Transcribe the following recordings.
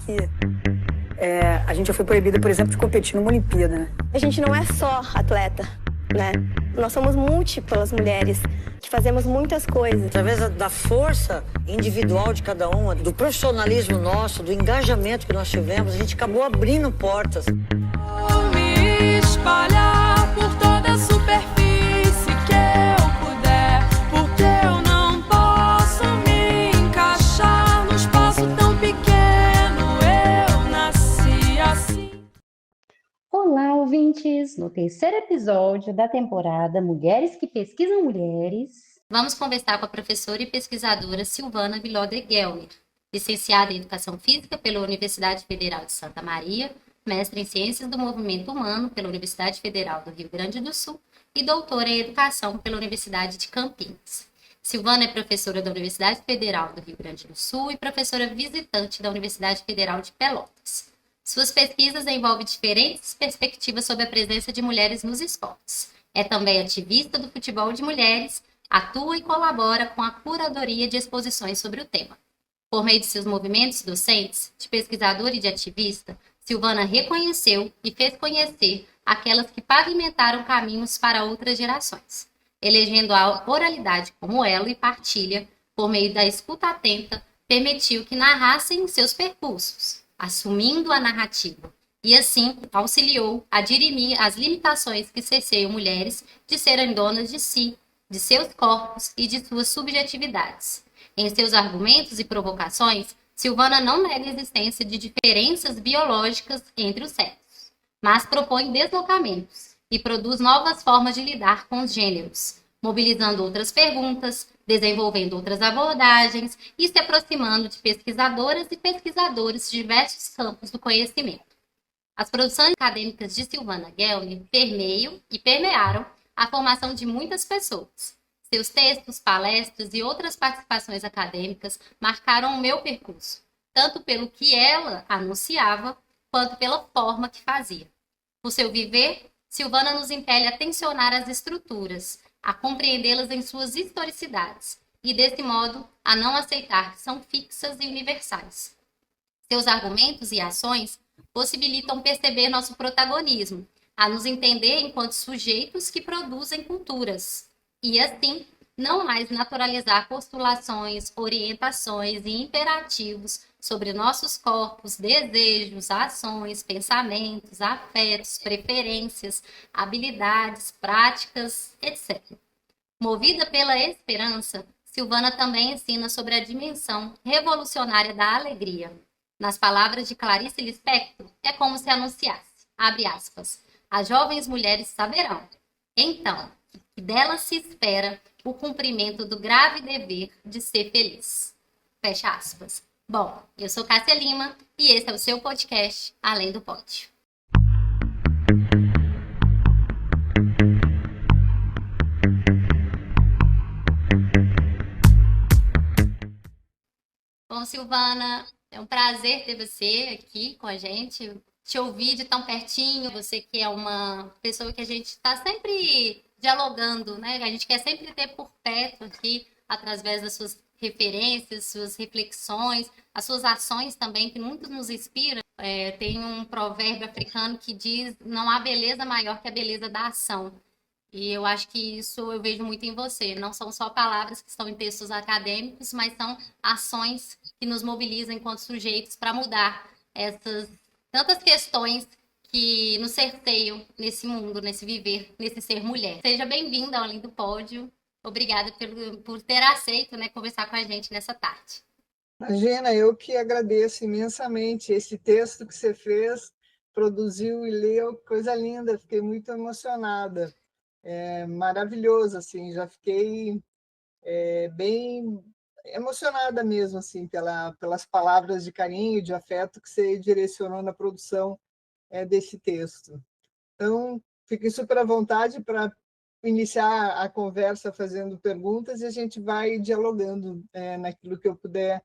que a gente já foi proibida, por exemplo, de competir numa Olimpíada, né? A gente não é só atleta, né? Nós somos múltiplas mulheres que fazemos muitas coisas. Através da força individual de cada uma, do profissionalismo nosso, do engajamento que nós tivemos, a gente acabou abrindo portas. Vou me espalhar por toda a superfície que eu puder, porque eu não posso me encaixar num espaço tão pequeno. Eu nasci assim. Olá, ouvintes! No terceiro episódio da temporada Mulheres que Pesquisam Mulheres, vamos conversar com a professora e pesquisadora Silvana Villodre-Guelner, licenciada em Educação Física pela Universidade Federal de Santa Maria, mestre em Ciências do Movimento Humano pela Universidade Federal do Rio Grande do Sul e doutora em Educação pela Universidade de Campinas. Silvana é professora da Universidade Federal do Rio Grande do Sul e professora visitante da Universidade Federal de Pelotas. Suas pesquisas envolvem diferentes perspectivas sobre a presença de mulheres nos esportes. É também ativista do futebol de mulheres, atua e colabora com a curadoria de exposições sobre o tema. Por meio de seus movimentos docentes, de pesquisadora e de ativista, Silvana reconheceu e fez conhecer aquelas que pavimentaram caminhos para outras gerações, elegendo a oralidade como elo e partilha, por meio da escuta atenta, permitiu que narrassem seus percursos, assumindo a narrativa, e assim auxiliou a dirimir as limitações que cerceiam mulheres de serem donas de si, de seus corpos e de suas subjetividades. Em seus argumentos e provocações, Silvana não nega a existência de diferenças biológicas entre os sexos, mas propõe deslocamentos e produz novas formas de lidar com os gêneros, mobilizando outras perguntas, desenvolvendo outras abordagens e se aproximando de pesquisadoras e pesquisadores de diversos campos do conhecimento. As produções acadêmicas de Silvana Guelner permeiam e permearam a formação de muitas pessoas. Seus textos, palestras e outras participações acadêmicas marcaram o meu percurso, tanto pelo que ela anunciava, quanto pela forma que fazia. Por seu viver, Silvana nos impele a tensionar as estruturas, a compreendê-las em suas historicidades e, desse modo, a não aceitar que são fixas e universais. Seus argumentos e ações possibilitam perceber nosso protagonismo, a nos entender enquanto sujeitos que produzem culturas, e, assim, não mais naturalizar postulações, orientações e imperativos sobre nossos corpos, desejos, ações, pensamentos, afetos, preferências, habilidades, práticas, etc. Movida pela esperança, Silvana também ensina sobre a dimensão revolucionária da alegria. Nas palavras de Clarice Lispector, é como se anunciasse, abre aspas, as jovens mulheres saberão, então, que delas se espera o cumprimento do grave dever de ser feliz. Fecha aspas. Bom, eu sou Cássia Lima e esse é o seu podcast Além do Pódio. Bom, Silvana, é um prazer ter você aqui com a gente, te ouvir de tão pertinho, você que é uma pessoa que a gente está sempre dialogando, né? A gente quer sempre ter por perto aqui, através das suas referências, suas reflexões, as suas ações também, que muito nos inspiram. Tem um provérbio africano que diz, não há beleza maior que a beleza da ação. E eu acho que isso eu vejo muito em você. Não são só palavras que estão em textos acadêmicos, mas são ações que nos mobilizam enquanto sujeitos para mudar essas tantas questões que nos cerceiam nesse mundo, nesse viver, nesse ser mulher. Seja bem-vinda ao Além do Pódio. Obrigada por ter aceito, né, conversar com a gente nessa tarde. Imagina, eu que agradeço imensamente esse texto que você fez, produziu e leu, coisa linda, fiquei muito emocionada. Maravilhoso, assim, já fiquei bem emocionada mesmo, assim, pelas palavras de carinho, de afeto que você direcionou na produção desse texto. Então, fiquem super à vontade para iniciar a conversa fazendo perguntas e a gente vai dialogando naquilo que eu puder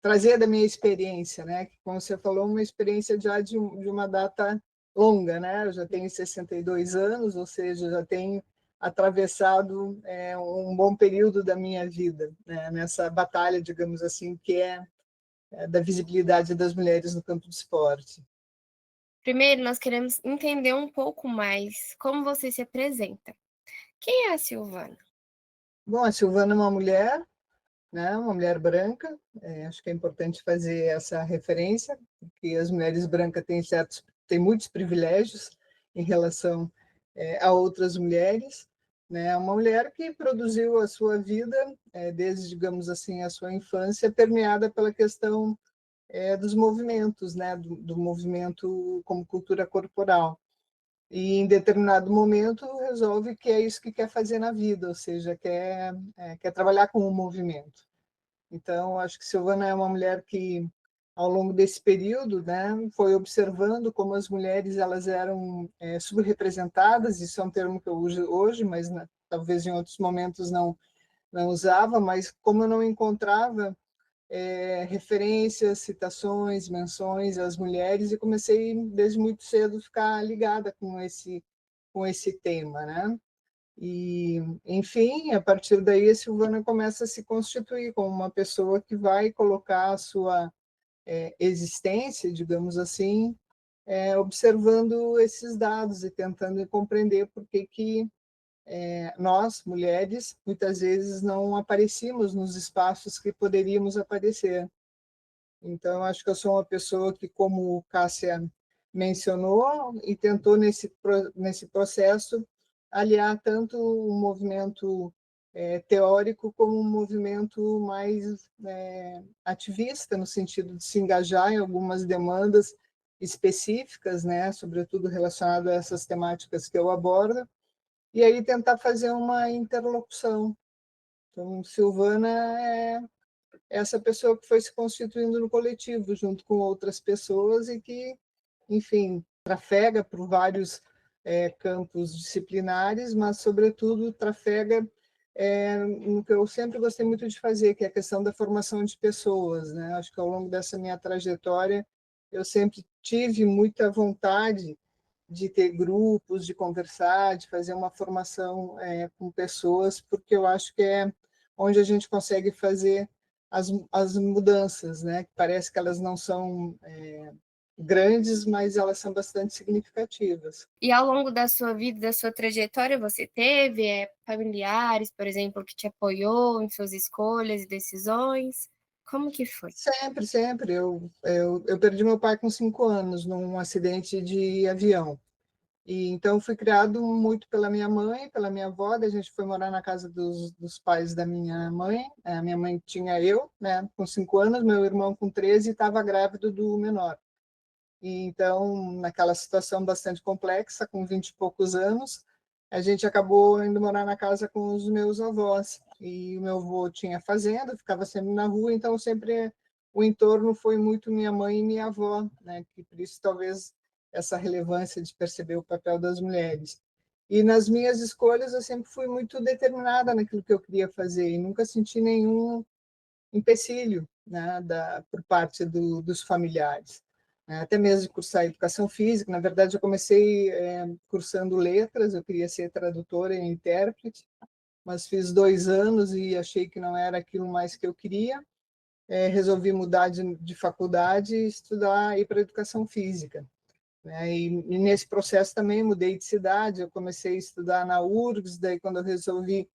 trazer da minha experiência, né? Que, como você falou, uma experiência já de uma data longa, né? Eu já tenho 62 anos, ou seja, já tenho atravessado um bom período da minha vida, né? Nessa batalha, digamos assim, que é da visibilidade das mulheres no campo do esporte. Primeiro, nós queremos entender um pouco mais como você se apresenta. Quem é a Silvana? Bom, a Silvana é uma mulher, né, uma mulher branca, acho que é importante fazer essa referência, porque as mulheres brancas têm muitos privilégios em relação a outras mulheres, né, uma mulher que produziu a sua vida, desde, digamos assim, a sua infância, permeada pela questão dos movimentos, né, do movimento como cultura corporal. E, em determinado momento, resolve que é isso que quer fazer na vida, ou seja, quer trabalhar com o movimento. Então, acho que Silvana é uma mulher que, ao longo desse período, né, foi observando como as mulheres elas eram subrepresentadas, isso é um termo que eu uso hoje, mas talvez em outros momentos não usava, mas como eu não encontrava referências, citações, menções às mulheres, e comecei desde muito cedo a ficar ligada com esse tema, né? E, enfim, a partir daí a Silvana começa a se constituir como uma pessoa que vai colocar a sua existência, digamos assim, observando esses dados e tentando compreender por que nós, mulheres, muitas vezes não aparecíamos nos espaços que poderíamos aparecer. Então, acho que eu sou uma pessoa que, como Cássia mencionou, e tentou nesse processo aliar tanto um movimento teórico como um movimento mais ativista, no sentido de se engajar em algumas demandas específicas, né, sobretudo relacionadas a essas temáticas que eu abordo, e aí tentar fazer uma interlocução. Então, Silvana é essa pessoa que foi se constituindo no coletivo, junto com outras pessoas, e que, enfim, trafega por vários campos disciplinares, mas, sobretudo, trafega no que eu sempre gostei muito de fazer, que é a questão da formação de pessoas, né? Acho que, ao longo dessa minha trajetória, eu sempre tive muita vontade de ter grupos, de conversar, de fazer uma formação com pessoas, porque eu acho que é onde a gente consegue fazer as mudanças, né? Parece que elas não são grandes, mas elas são bastante significativas. E ao longo da sua vida, da sua trajetória, você teve familiares, por exemplo, que te apoiou em suas escolhas e decisões? Como que foi? Sempre, sempre. Eu perdi meu pai com 5 anos num acidente de avião. E então fui criado muito pela minha mãe, pela minha avó. A gente foi morar na casa dos pais da minha mãe. A minha mãe tinha eu, né, com 5 anos, meu irmão com 13 e estava grávido do menor. E então, naquela situação bastante complexa, com 20 e poucos anos, a gente acabou indo morar na casa com os meus avós. E o meu avô tinha fazenda, ficava sempre na rua, então sempre o entorno foi muito minha mãe e minha avó, né? Que por isso talvez essa relevância de perceber o papel das mulheres. E nas minhas escolhas eu sempre fui muito determinada naquilo que eu queria fazer e nunca senti nenhum empecilho, né, por parte dos familiares. Até mesmo de cursar educação física. Na verdade, eu comecei cursando letras, eu queria ser tradutora e intérprete, mas fiz 2 anos e achei que não era aquilo mais que eu queria. Resolvi mudar de faculdade e estudar, ir para educação física. E nesse processo também mudei de cidade, eu comecei a estudar na URGS, daí quando eu resolvi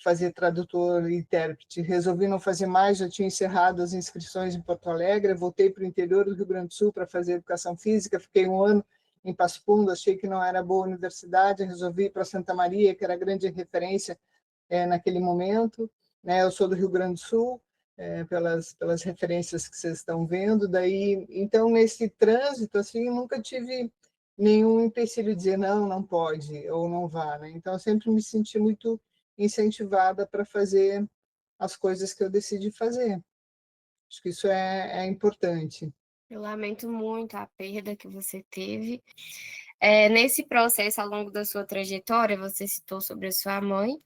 fazer tradutor e intérprete, resolvi não fazer mais, já tinha encerrado as inscrições em Porto Alegre, voltei para o interior do Rio Grande do Sul para fazer educação física, fiquei 1 ano em Passo Fundo, achei que não era boa universidade, resolvi ir para Santa Maria, que era a grande referência naquele momento, né? Eu sou do Rio Grande do Sul, pelas referências que vocês estão vendo, daí, então, nesse trânsito, assim, nunca tive nenhum empecilho de dizer não pode, ou não vá, né? Então, eu sempre me senti muito incentivada para fazer as coisas que eu decidi fazer. Acho que isso é importante. Eu lamento muito a perda que você teve. Nesse processo, ao longo da sua trajetória, você citou sobre a sua mãe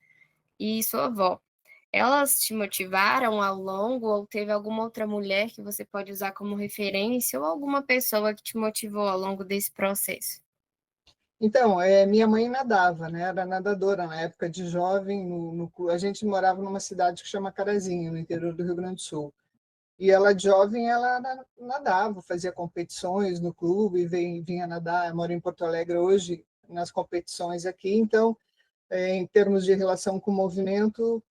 e sua avó. Elas te motivaram ao longo ou teve alguma outra mulher que você pode usar como referência ou alguma pessoa que te motivou ao longo desse processo? Então, minha mãe nadava, né? Era nadadora na época de jovem. A gente morava numa cidade que chama Carazinho, no interior do Rio Grande do Sul. E ela, de jovem, ela nadava, fazia competições no clube, vinha nadar. Eu moro em Porto Alegre hoje, nas competições aqui. Então, em termos de relação com o movimento,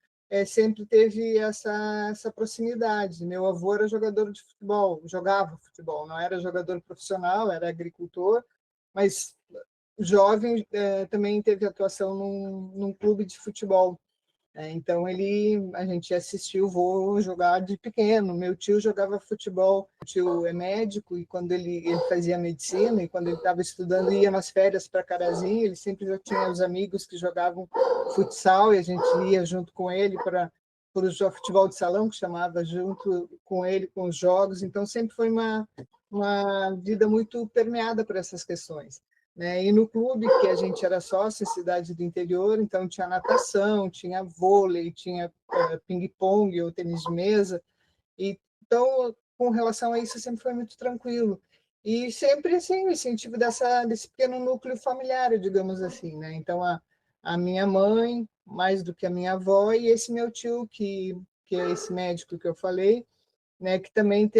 sempre teve essa proximidade. Meu avô era jogador de futebol, jogava futebol, não era jogador profissional, era agricultor, mas jovem também teve atuação num clube de futebol. Então a gente assistiu o vô jogar de pequeno. Meu tio jogava futebol. O tio é médico e quando ele fazia medicina e quando ele estava estudando ia nas férias para Carazinho, ele sempre já tinha os amigos que jogavam futsal e a gente ia junto com ele para o futebol de salão, que chamava, junto com ele com os jogos. Então sempre foi uma vida muito permeada por essas questões. E no clube, que a gente era sócio em cidade do interior, então tinha natação, tinha vôlei, tinha ping-pong ou tênis de mesa. Então, com relação a isso, sempre foi muito tranquilo. E sempre, assim, o incentivo desse pequeno núcleo familiar, digamos assim. Então, a minha mãe, mais do que a minha avó, e esse meu tio, que é esse médico que eu falei, que também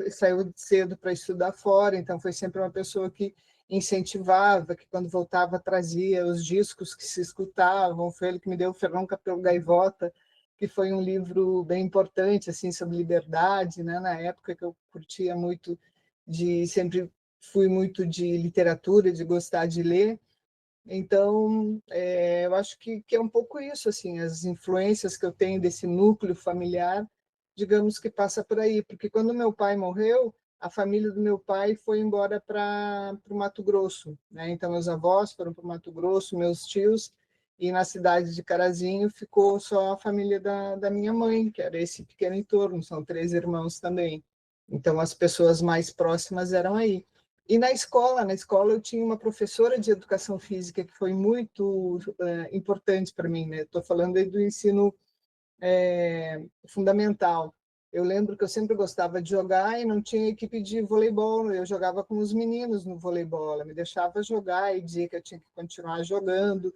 saiu cedo para estudar fora, então foi sempre uma pessoa que incentivava, que quando voltava trazia os discos que se escutavam. Foi ele que me deu o Fernão Capelo Gaivota, que foi um livro bem importante assim sobre liberdade, na época que eu curtia muito, sempre fui muito de literatura, de gostar de ler. Então, eu acho que é um pouco isso, assim, as influências que eu tenho desse núcleo familiar, digamos que passa por aí, porque quando meu pai morreu, a família do meu pai foi embora para o Mato Grosso, Então, meus avós foram para o Mato Grosso, meus tios, e na cidade de Carazinho ficou só a família da minha mãe, que era esse pequeno entorno, são 3 irmãos também. Então, as pessoas mais próximas eram aí. E na escola eu tinha uma professora de educação física que foi muito importante para mim. Estou falando aí do ensino fundamental. Eu lembro que eu sempre gostava de jogar e não tinha equipe de voleibol. Eu jogava com os meninos no voleibol. Ela me deixava jogar e dizia que eu tinha que continuar jogando.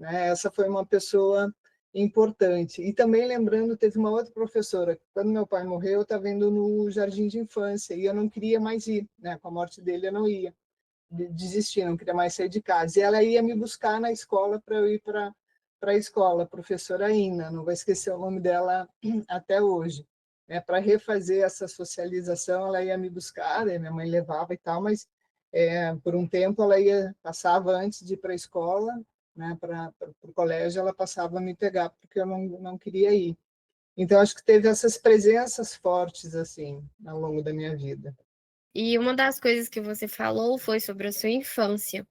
Essa foi uma pessoa importante. E também lembrando, teve uma outra professora, quando meu pai morreu, eu estava indo no jardim de infância e eu não queria mais ir, com a morte dele eu não ia, desisti, não queria mais sair de casa. E ela ia me buscar na escola para eu ir para a escola, a professora Ina, não vou esquecer o nome dela até hoje. Para refazer essa socialização, ela ia me buscar, minha mãe levava e tal, mas por um tempo ela passava antes de ir para a escola, para o colégio, ela passava a me pegar, porque eu não queria ir. Então, acho que teve essas presenças fortes, assim, ao longo da minha vida. E uma das coisas que você falou foi sobre a sua infância.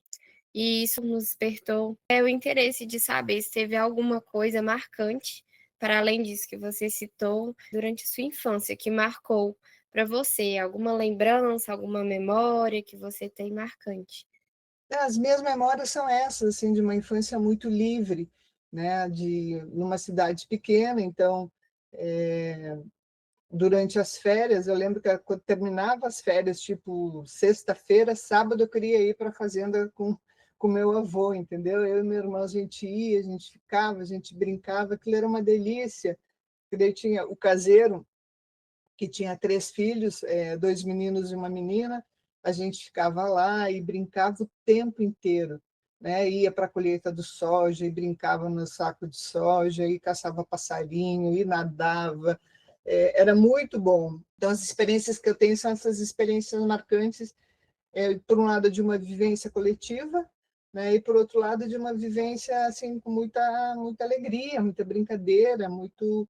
E isso nos despertou o interesse de saber se teve alguma coisa marcante, para além disso que você citou, durante a sua infância, que marcou para você. Alguma lembrança, alguma memória que você tem marcante? As minhas memórias são essas, assim, de uma infância muito livre, numa cidade pequena. Então, durante as férias, eu lembro que quando terminava as férias, tipo sexta-feira, sábado, eu queria ir para a fazenda com meu avô, entendeu? Eu e meu irmão, a gente ia, a gente ficava, a gente brincava, aquilo era uma delícia. E daí tinha o caseiro, que tinha 3 filhos, 2 meninos e uma menina. A gente ficava lá e brincava o tempo inteiro, Ia para a colheita do soja e brincava no saco de soja, e caçava passarinho, e nadava. Era muito bom. Então, as experiências que eu tenho são essas experiências marcantes, por um lado, de uma vivência coletiva, e, por outro lado, de uma vivência assim, com muita alegria, muita brincadeira, muito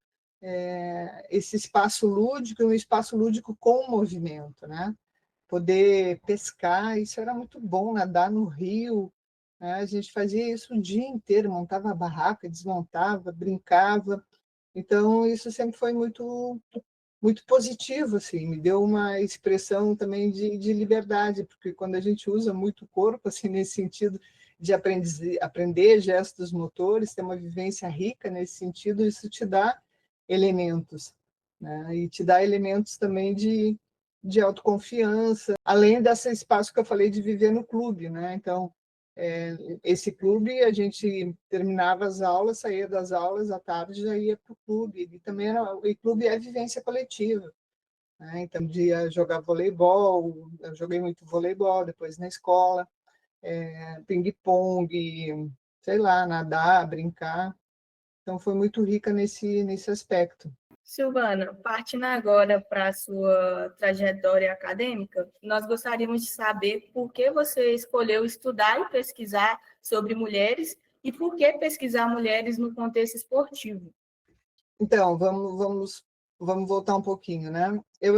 esse espaço lúdico, um espaço lúdico com movimento, Poder pescar, isso era muito bom, nadar no rio, A gente fazia isso o dia inteiro, montava a barraca, desmontava, brincava. Então, isso sempre foi muito, muito positivo, assim, me deu uma expressão também de liberdade, porque quando a gente usa muito o corpo, assim, nesse sentido de aprender gestos motores, ter uma vivência rica nesse sentido, isso te dá elementos, e te dá elementos também de autoconfiança, além desse espaço que eu falei de viver no clube, Então, esse clube, a gente terminava as aulas, saía das aulas à tarde, já ia para o clube. E também o clube é vivência coletiva. né? Então, dia jogar voleibol, eu joguei muito voleibol, depois na escola, ping-pong, sei lá, nadar, brincar. Então, foi muito rica nesse aspecto. Silvana, partindo agora para a sua trajetória acadêmica, nós gostaríamos de saber por que você escolheu estudar e pesquisar sobre mulheres e por que pesquisar mulheres no contexto esportivo. Então, vamos voltar um pouquinho, né? Eu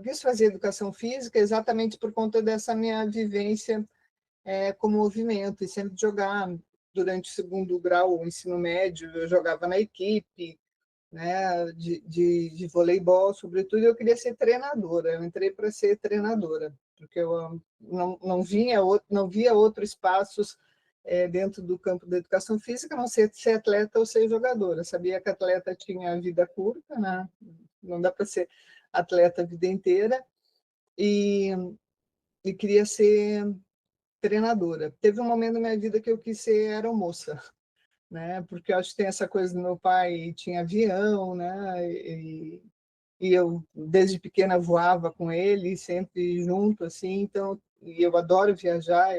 quis fazer educação física exatamente por conta dessa minha vivência com movimento e sempre jogar. Durante o segundo grau, o ensino médio, eu jogava na equipe, né, de voleibol, sobretudo. Eu queria ser treinadora. Eu entrei para ser treinadora, porque eu não via outros espaços dentro do campo da educação física, a não ser atleta ou ser jogadora. Eu sabia que atleta tinha vida curta, né? Não dá para ser atleta a vida inteira, e queria ser treinadora. Teve um momento na minha vida que eu quis ser aeromoça, né? Porque eu acho que tem essa coisa do meu pai, tinha avião, né? E eu desde pequena voava com ele, sempre junto, assim. Então, e eu adoro viajar.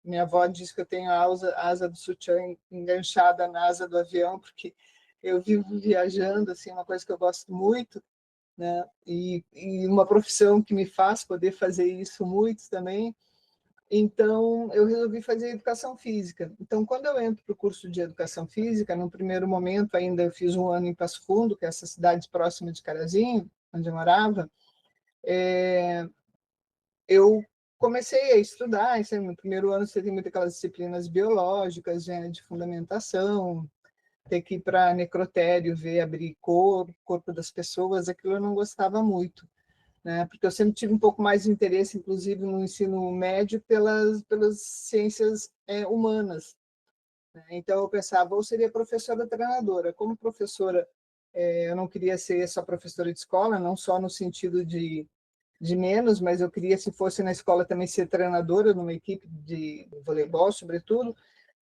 Minha avó diz que eu tenho a asa do sutiã enganchada na asa do avião, porque eu vivo viajando, assim, uma coisa que eu gosto muito, né? E uma profissão que me faz poder fazer isso muito também. Então, eu resolvi fazer educação física. Então, quando eu entro para o curso de educação física, no primeiro momento, ainda eu fiz um ano em Passo Fundo, que é essa cidade próxima de Carazinho, onde eu morava. Eu comecei a estudar. No primeiro ano, você tem muitas aquelas disciplinas biológicas, né, de fundamentação, ter que ir para necrotério, ver abrir corpo das pessoas. Aquilo eu não gostava muito, né? Porque eu sempre tive um pouco mais de interesse, inclusive no ensino médio, pelas ciências humanas, né? Então eu pensava, ou seria professora treinadora. Como professora, eu não queria ser só professora de escola, não só no sentido de menos, mas eu queria, se fosse na escola, também ser treinadora numa equipe de voleibol, sobretudo.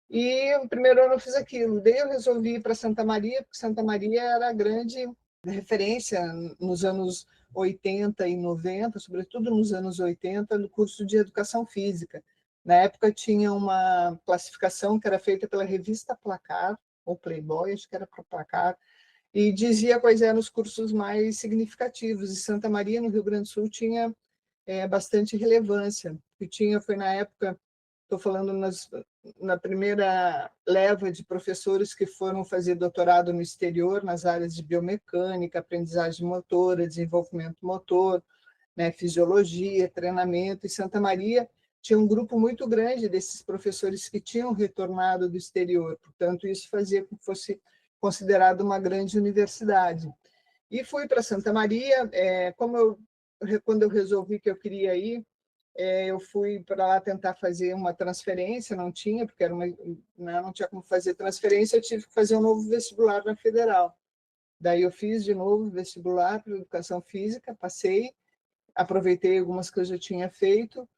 E no primeiro ano eu fiz aquilo. Daí eu resolvi ir para Santa Maria, porque Santa Maria era a grande referência nos anos 80 e 90, sobretudo nos anos 80, no curso de educação física. Na época tinha uma classificação que era feita pela revista Placar, ou Playboy, acho que era para Placar, e dizia quais eram os cursos mais significativos. E Santa Maria, no Rio Grande do Sul, tinha bastante relevância. Foi na época, estou falando na primeira leva de professores que foram fazer doutorado no exterior, nas áreas de biomecânica, aprendizagem motora, desenvolvimento motor, né, fisiologia, treinamento. E Santa Maria tinha um grupo muito grande desses professores que tinham retornado do exterior. Portanto, isso fazia com que fosse considerado uma grande universidade. E fui para Santa Maria. Quando eu resolvi que eu queria ir, eu fui para lá tentar fazer uma transferência, não tinha, porque não tinha como fazer transferência, eu tive que fazer um novo vestibular na Federal. Daí eu fiz de novo vestibular para educação física, passei, aproveitei algumas que eu já tinha feito,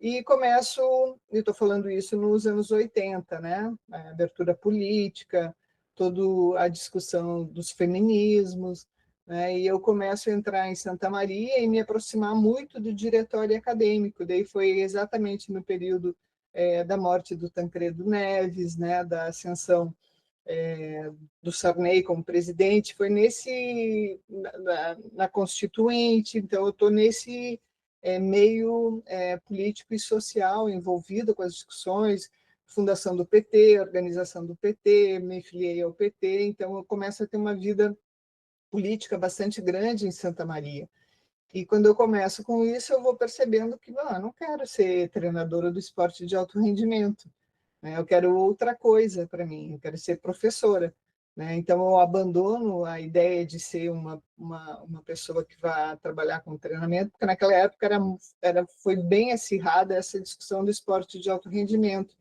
e estou falando isso nos anos 80, né? A abertura política, toda a discussão dos feminismos, né? E eu começo a entrar em Santa Maria e me aproximar muito do diretório acadêmico. Daí foi exatamente no período da morte do Tancredo Neves, né? Da ascensão do Sarney como presidente, foi na Constituinte. Então eu estou nesse meio político e social, envolvido com as discussões, fundação do PT, organização do PT, me filiei ao PT. Então eu começo a ter uma vida política bastante grande em Santa Maria. E quando eu começo com isso, eu vou percebendo que eu não quero ser treinadora do esporte de alto rendimento, né? Eu quero outra coisa para mim, eu quero ser professora, né? Então eu abandono a ideia de ser uma pessoa que vai trabalhar com treinamento, porque naquela época foi bem acirrada essa discussão do esporte de alto rendimento.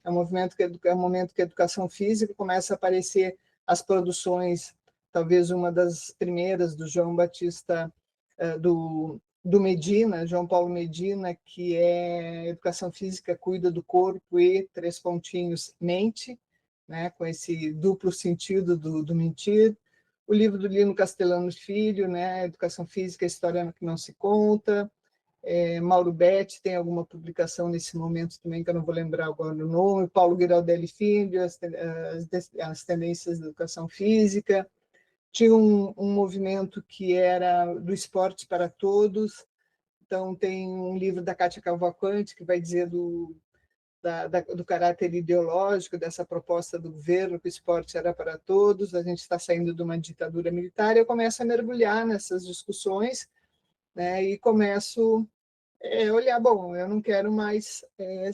É um momento que a educação física começa a aparecer as produções, talvez uma das primeiras do João Batista, do Medina, João Paulo Medina, que é educação física, cuida do corpo e três pontinhos mente, né, com esse duplo sentido do mentir, o livro do Lino Castellano Filho, né? Educação Física, História que não se conta. Mauro Betti tem alguma publicação nesse momento também, que eu não vou lembrar agora o nome. Paulo Giraldelli Filho, as tendências da educação física. Tinha um movimento que era do esporte para todos. Então, tem um livro da Kátia Cavalcante, que vai dizer do caráter ideológico dessa proposta do governo, que o esporte era para todos. A gente está saindo de uma ditadura militar, e eu começo a mergulhar nessas discussões, né, e começo a olhar, bom, eu não quero mais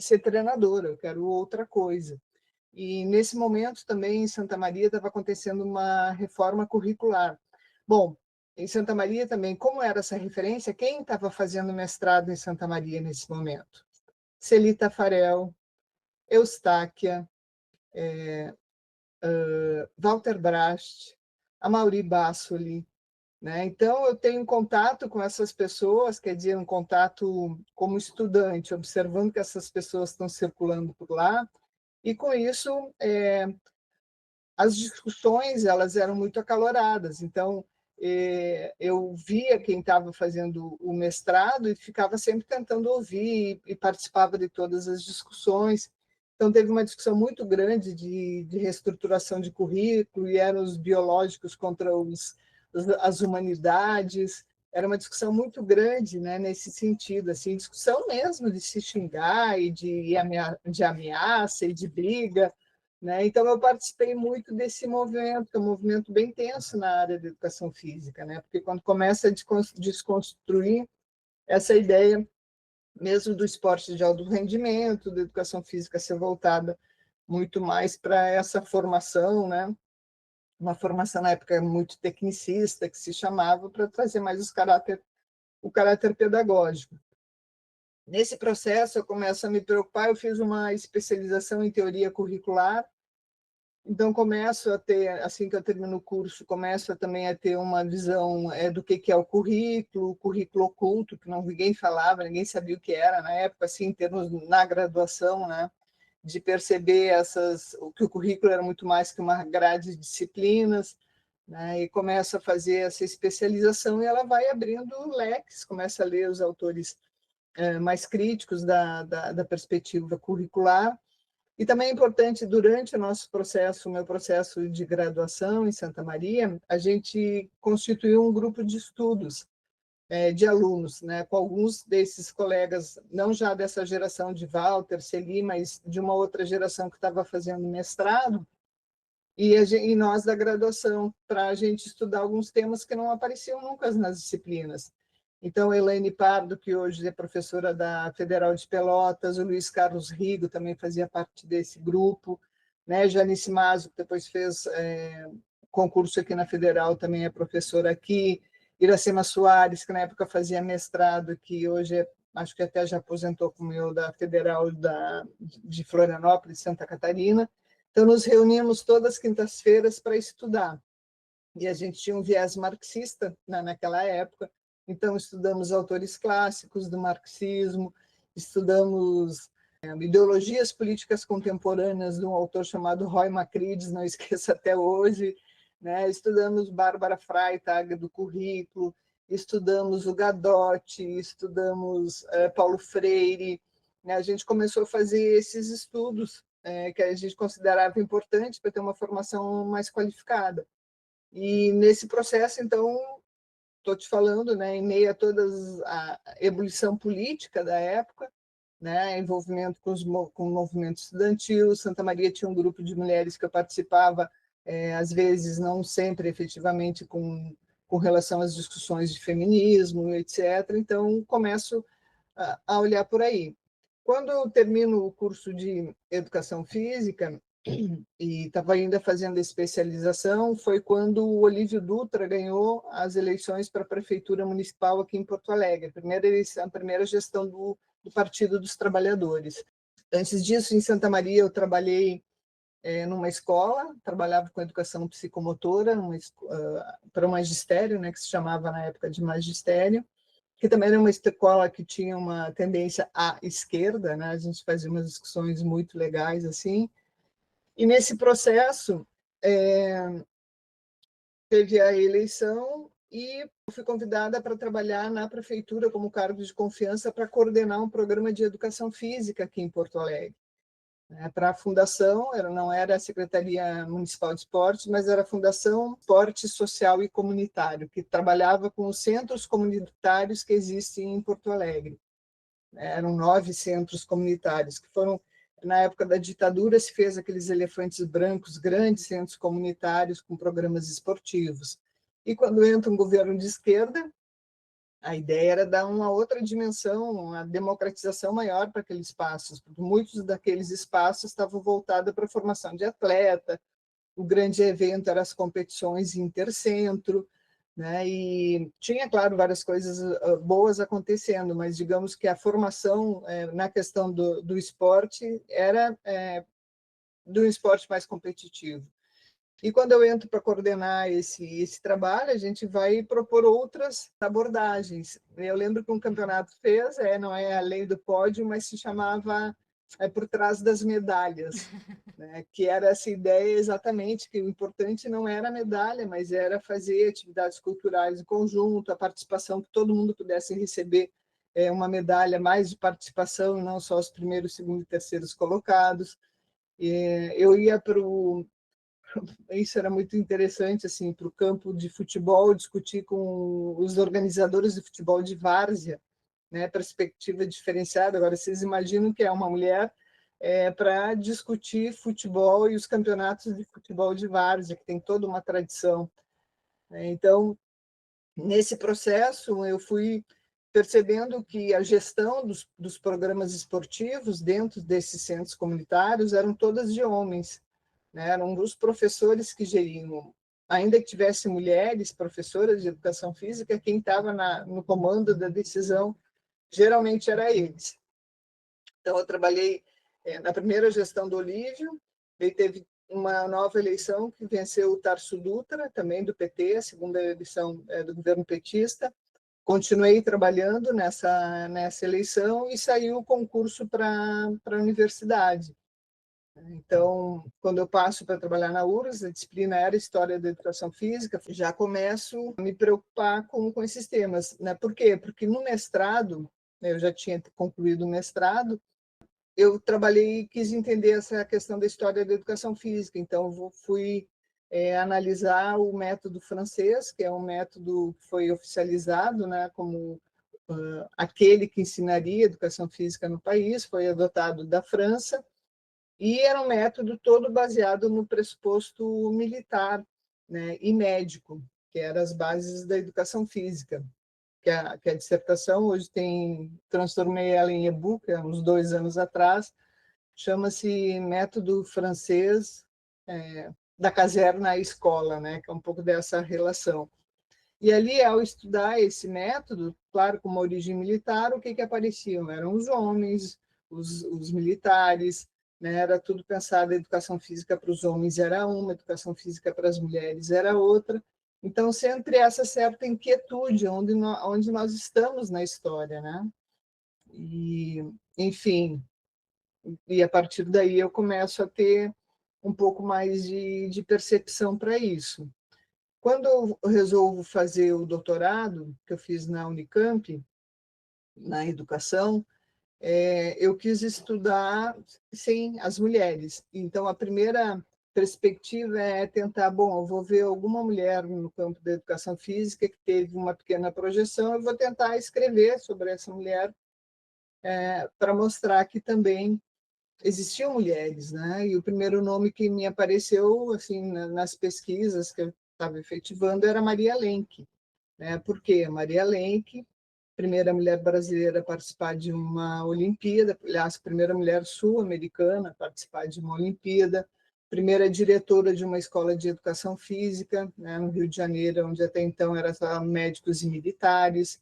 ser treinadora, eu quero outra coisa. E, nesse momento, também, em Santa Maria, estava acontecendo uma reforma curricular. Bom, em Santa Maria também, como era essa referência, quem estava fazendo mestrado em Santa Maria nesse momento? Celita Farel, Eustáquia, Walter Brast, Amaury Bassoli, né? Então, eu tenho contato com essas pessoas, quer dizer, um contato como estudante, observando que essas pessoas estão circulando por lá, e, com isso, as discussões elas eram muito acaloradas. Então, eu via quem estava fazendo o mestrado e ficava sempre tentando ouvir e participava de todas as discussões. Então, teve uma discussão muito grande de reestruturação de currículo, e eram os biológicos contra as humanidades. Era uma discussão muito grande, né, nesse sentido, assim, discussão mesmo de se xingar e de ameaça e de briga, né? Então, eu participei muito desse movimento, que é um movimento bem tenso na área da educação física, né? Porque quando começa a desconstruir essa ideia mesmo do esporte de alto rendimento, da educação física ser voltada muito mais para essa formação, né? Uma formação na época muito tecnicista, que se chamava, para trazer mais o caráter pedagógico. Nesse processo, eu começo a me preocupar, eu fiz uma especialização em teoria curricular, então começo a ter, assim que eu termino o curso, começo também a ter uma visão do que é o currículo oculto, que ninguém falava, ninguém sabia o que era na época, assim, em termos na graduação, né? De perceber que o currículo era muito mais que uma grade de disciplinas, né? E começo a fazer essa especialização, e ela vai abrindo leques, começa a ler os autores mais críticos da perspectiva curricular. E também é importante, durante o meu processo de graduação em Santa Maria, a gente constituiu um grupo de estudos de alunos, né, com alguns desses colegas, não já dessa geração de Walter, Celi, mas de uma outra geração que estava fazendo mestrado, e nós da graduação, para a gente estudar alguns temas que não apareciam nunca nas disciplinas. Então, Elaine Pardo, que hoje é professora da Federal de Pelotas, o Luiz Carlos Rigo também fazia parte desse grupo, né? Janice Mazo, que depois fez concurso aqui na Federal, também é professora aqui, Iracema Soares, que na época fazia mestrado, que hoje acho que até já aposentou como eu, da Federal de Florianópolis, Santa Catarina. Então, nos reunimos todas as quintas-feiras para estudar. E a gente tinha um viés marxista, né, naquela época. Então, estudamos autores clássicos do marxismo, estudamos ideologias políticas contemporâneas de um autor chamado Roy Macrides, não esqueço até hoje, né? Estudamos Bárbara Freitag, do currículo, estudamos o Gadotti, estudamos Paulo Freire, né? A gente começou a fazer esses estudos que a gente considerava importantes para ter uma formação mais qualificada. E, nesse processo, então, estou te falando, né, em meio a toda a ebulição política da época, né, envolvimento com o movimento estudantil. Santa Maria tinha um grupo de mulheres que eu participava, às vezes não sempre efetivamente com relação às discussões de feminismo, etc. Então, começo a olhar por aí. Quando eu termino o curso de Educação Física, e estava ainda fazendo a especialização, foi quando o Olívio Dutra ganhou as eleições para a Prefeitura Municipal aqui em Porto Alegre, a primeira gestão do Partido dos Trabalhadores. Antes disso, em Santa Maria, eu trabalhei numa escola, trabalhava com educação psicomotora, para o magistério, né, que se chamava na época de magistério, que também era uma escola que tinha uma tendência à esquerda, né? A gente fazia umas discussões muito legais, assim. E, nesse processo, teve a eleição e fui convidada para trabalhar na prefeitura como cargo de confiança para coordenar um programa de educação física aqui em Porto Alegre. Para a fundação, não era a Secretaria Municipal de Esportes, mas era a Fundação Esporte Social e Comunitário, que trabalhava com os centros comunitários que existem em Porto Alegre. Eram 9 centros comunitários, que foram, na época da ditadura, se fez aqueles elefantes brancos, grandes centros comunitários com programas esportivos. E quando entra um governo de esquerda, a ideia era dar uma outra dimensão, uma democratização maior para aqueles espaços, porque muitos daqueles espaços estavam voltados para a formação de atleta, o grande evento eram as competições intercentro, né? E tinha, claro, várias coisas boas acontecendo, mas digamos que a formação na questão do esporte era de um esporte mais competitivo. E quando eu entro para coordenar esse trabalho, a gente vai propor outras abordagens. Eu lembro que um campeonato fez, não é a lei do pódio, mas se chamava Por Trás das Medalhas, né? Que era essa ideia exatamente que o importante não era a medalha, mas era fazer atividades culturais em conjunto, a participação, que todo mundo pudesse receber uma medalha mais de participação, não só os primeiros, segundos e terceiros colocados. Eu ia para o... Isso era muito interessante, assim, para o campo de futebol, discutir com os organizadores de futebol de várzea, né, perspectiva diferenciada. Agora, vocês imaginam que é uma mulher para discutir futebol e os campeonatos de futebol de várzea, que tem toda uma tradição. Então, nesse processo, eu fui percebendo que a gestão dos programas esportivos dentro desses centros comunitários eram todas de homens, né? Eram os professores que geriam. Ainda que tivesse mulheres, professoras de educação física, quem estava no comando da decisão geralmente era eles. Então, eu trabalhei na primeira gestão do Olívio, ele teve uma nova eleição que venceu o Tarso Dutra, também do PT, a segunda eleição do governo petista. Continuei trabalhando nessa eleição e saiu o concurso para a universidade. Então, quando eu passo para trabalhar na URGS, a disciplina era História da Educação Física, já começo a me preocupar com esses temas, né? Por quê? Porque no mestrado, eu já tinha concluído o mestrado, eu trabalhei e quis entender essa questão da história da educação física, então fui analisar o método francês, que é um método que foi oficializado, né, como aquele que ensinaria educação física no país, foi adotado da França, e era um método todo baseado no pressuposto militar, né, e médico, que eram as bases da educação física. Que a dissertação hoje transformei ela em e-book, há uns 2 anos atrás, chama-se Método Francês da Caserna à Escola, né, que é um pouco dessa relação. E ali, ao estudar esse método, claro, com uma origem militar, o que apareciam? Eram os homens, os militares, né? Era tudo pensado, a educação física para os homens era uma, a educação física para as mulheres era outra. Então, sempre essa certa inquietude, onde nós estamos na história, né? E, enfim, e a partir daí eu começo a ter um pouco mais de percepção para isso. Quando eu resolvo fazer o doutorado, que eu fiz na Unicamp, na educação, eu quis estudar, sim, as mulheres. Então, a primeira perspectiva é tentar, eu vou ver alguma mulher no campo da educação física que teve uma pequena projeção, eu vou tentar escrever sobre essa mulher para mostrar que também existiam mulheres, né? E o primeiro nome que me apareceu assim nas pesquisas que eu estava efetivando era Maria Lenk, né? Porque Maria Lenk, primeira mulher brasileira a participar de uma Olimpíada, aliás, primeira mulher sul-americana a participar de uma Olimpíada, primeira diretora de uma escola de educação física, né, no Rio de Janeiro, onde até então era só médicos e militares,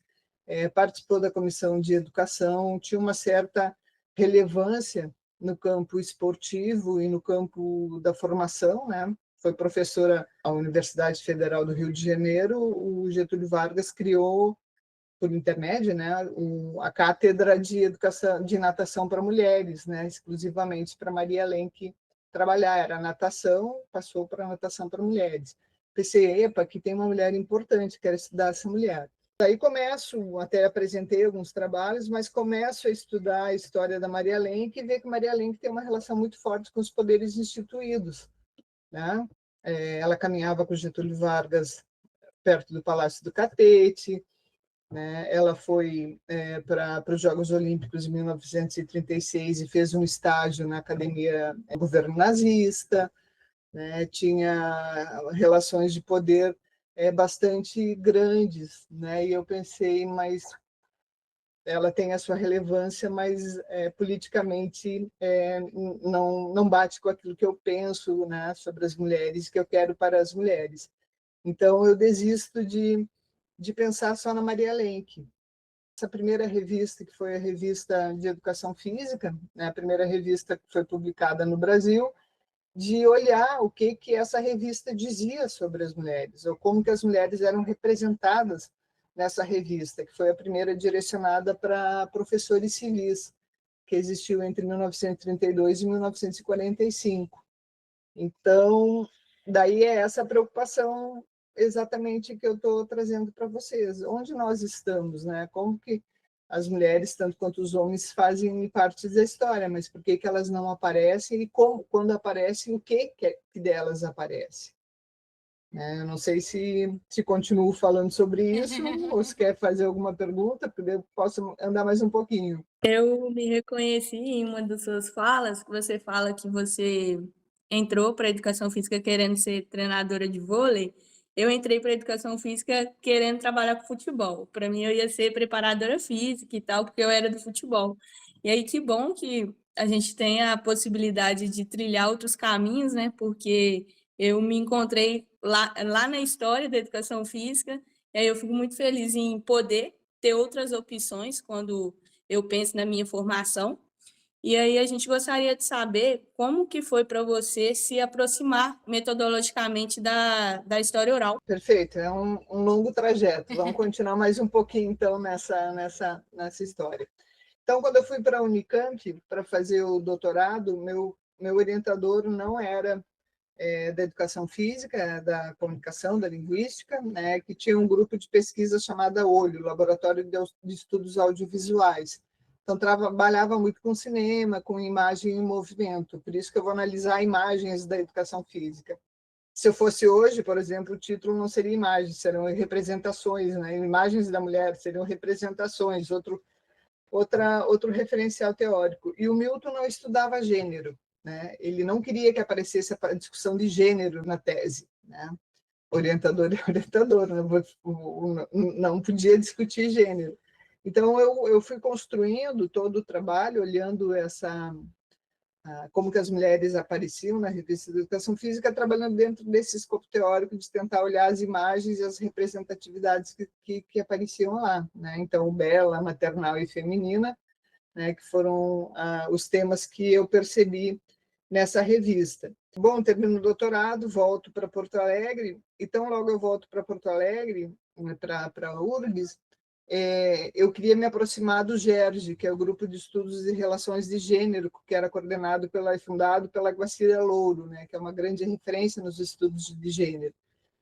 participou da comissão de educação, tinha uma certa relevância no campo esportivo e no campo da formação, né? Foi professora à Universidade Federal do Rio de Janeiro. O Getúlio Vargas criou, por intermédio, né, a cátedra de educação de natação para mulheres, né, exclusivamente para Maria Lenk trabalhar. Era natação, passou para natação para mulheres. PCEPA, que tem uma mulher importante, quero estudar essa mulher. Daí começo, até apresentei alguns trabalhos, mas começo a estudar a história da Maria Lenk e ver que Maria Lenk tem uma relação muito forte com os poderes instituídos, né? Ela caminhava com Getúlio Vargas perto do Palácio do Catete, né? Ela foi para os Jogos Olímpicos em 1936 e fez um estágio na Academia do Governo Nazista, né? Tinha relações de poder bastante grandes, né? E eu pensei, mas ela tem a sua relevância, mas politicamente não bate com aquilo que eu penso, né, sobre as mulheres, que eu quero para as mulheres. Então, eu desisto de pensar só na Maria Lenk. Essa primeira revista, que foi a revista de Educação Física, né, a primeira revista que foi publicada no Brasil, de olhar o que essa revista dizia sobre as mulheres, ou como que as mulheres eram representadas nessa revista, que foi a primeira direcionada para professores civis, que existiu entre 1932 e 1945. Então, daí é essa preocupação exatamente que eu estou trazendo para vocês. Onde nós estamos, né? Como que as mulheres, tanto quanto os homens, fazem parte da história, mas por que elas não aparecem e como, quando aparecem, o que delas aparece? Eu não sei se continuo falando sobre isso ou se quer fazer alguma pergunta, porque eu posso andar mais um pouquinho. Eu me reconheci em uma das suas falas, que você fala que você entrou para a educação física querendo ser treinadora de vôlei. Eu entrei para a educação física querendo trabalhar com futebol. Para mim, eu ia ser preparadora física e tal, porque eu era do futebol. E aí, que bom que a gente tem a possibilidade de trilhar outros caminhos, né? Porque eu me encontrei lá na história da educação física, e aí eu fico muito feliz em poder ter outras opções quando eu penso na minha formação. E aí a gente gostaria de saber como que foi para você se aproximar metodologicamente da história oral. Perfeito, é um longo trajeto. Vamos continuar mais um pouquinho, então, nessa história. Então, quando eu fui para a Unicamp para fazer o doutorado, meu orientador não era da educação física, da comunicação, da linguística, né, que tinha um grupo de pesquisa chamado OLHO, Laboratório de Estudos Audiovisuais. Então, trabalhava muito com cinema, com imagem em movimento, por isso que eu vou analisar imagens da educação física. Se eu fosse hoje, por exemplo, o título não seria imagens, serão representações, né? Imagens da mulher seriam representações, outro referencial teórico. E o Milton não estudava gênero, né? Ele não queria que aparecesse a discussão de gênero na tese, né? Orientador é orientador, né? Não podia discutir gênero. Então, eu fui construindo todo o trabalho, olhando como que as mulheres apareciam na revista de Educação Física, trabalhando dentro desse escopo teórico de tentar olhar as imagens e as representatividades que apareciam lá, né? Então, bela, maternal e feminina, né, que foram os temas que eu percebi nessa revista. Bom, termino o doutorado, volto para Porto Alegre, então logo eu volto para Porto Alegre, para a URGS, eu queria me aproximar do GERG, que é o Grupo de Estudos e Relações de Gênero, que era coordenado e fundado pela Guacira Louro, né, que é uma grande referência nos estudos de gênero.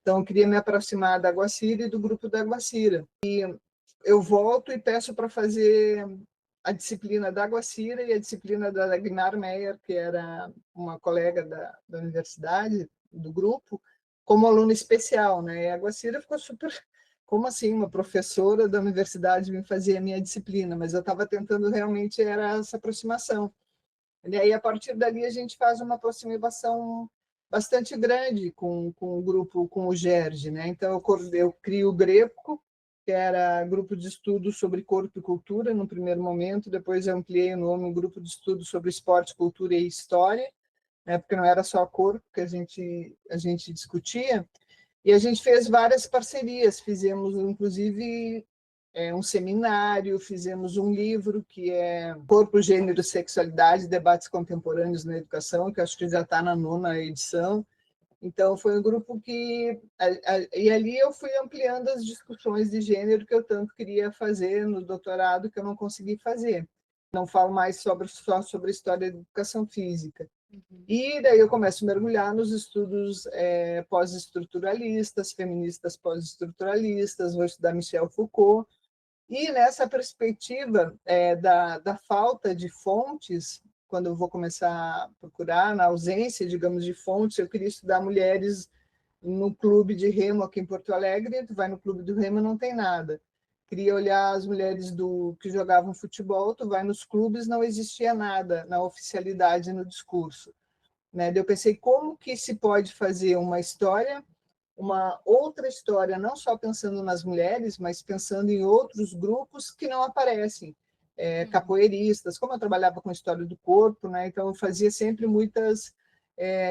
Então, eu queria me aproximar da Guacira e do grupo da Guacira. E eu volto e peço para fazer a disciplina da Guacira e a disciplina da Dagmar Meyer, que era uma colega da universidade, do grupo, como aluna especial, né? E a Guacira ficou super... Como assim uma professora da universidade me fazia a minha disciplina? Mas eu estava tentando realmente era essa aproximação. E aí, a partir dali, a gente faz uma aproximação bastante grande com o grupo, com o GERG, né? Então, eu crio o GRECO, que era Grupo de Estudos sobre Corpo e Cultura, no primeiro momento, depois eu ampliei o nome, Grupo de Estudos sobre Esporte, Cultura e História, né? Porque não era só corpo que a gente discutia, e a gente fez várias parcerias, fizemos, inclusive, um seminário, fizemos um livro que é Corpo, Gênero, Sexualidade, Debates Contemporâneos na Educação, que acho que já está na 9ª edição. Então, foi um grupo que... E ali eu fui ampliando as discussões de gênero que eu tanto queria fazer no doutorado, que eu não consegui fazer. Não falo mais só sobre a história da educação física. E daí eu começo a mergulhar nos estudos pós-estruturalistas, feministas pós-estruturalistas, vou estudar Michel Foucault, e nessa perspectiva da falta de fontes, quando eu vou começar a procurar, na ausência, digamos, de fontes, eu queria estudar mulheres no clube de remo aqui em Porto Alegre, tu vai no clube do remo, não tem nada. Queria olhar as mulheres que jogavam futebol, tu vai nos clubes, não existia nada na oficialidade, no discurso. Né? Eu pensei, como que se pode fazer uma história, uma outra história, não só pensando nas mulheres, mas pensando em outros grupos que não aparecem, capoeiristas, como eu trabalhava com história do corpo, né? Então eu fazia sempre